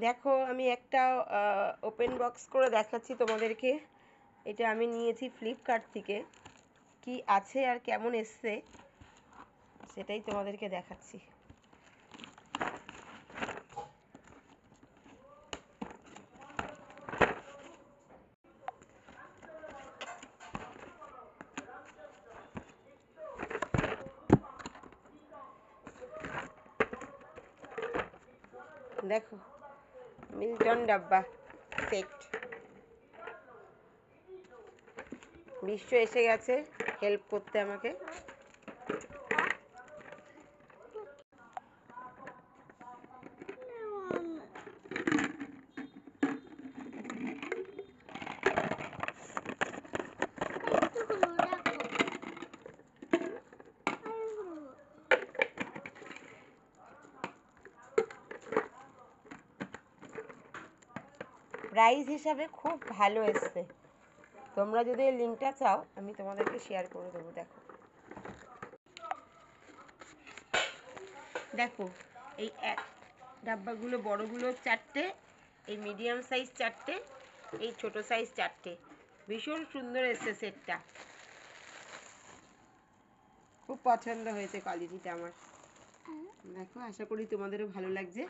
দেখো আমি একটা ওপেন বক্স করে দেখাচ্ছি তোমাদেরকে। এটা আমি নিয়েছি ফ্লিপকার্ট থেকে। কি আছে আর কেমন এসছে সেটাই তোমাদেরকে দেখাচ্ছি। দেখো মিল্টন ডাব্বা সেট। বিশ্ব এসে গেছে হেল্প করতে আমাকে। প্রাইস হিসাবে খুব ভালো এসছে। তোমরা যদি এই লিঙ্কটা চাও আমি তোমাদেরকে শেয়ার করে দেবো। দেখো দেখো এই ডাব্বাগুলো বড়গুলো 4টে, এই মিডিয়াম সাইজ 4টে, এই ছোট সাইজ 4টে। ভীষণ সুন্দর এসছে সেটটা, খুব পছন্দ হয়েছে কোয়ালিটিটা আমার। দেখো আশা করি তোমাদেরও ভালো লাগছে।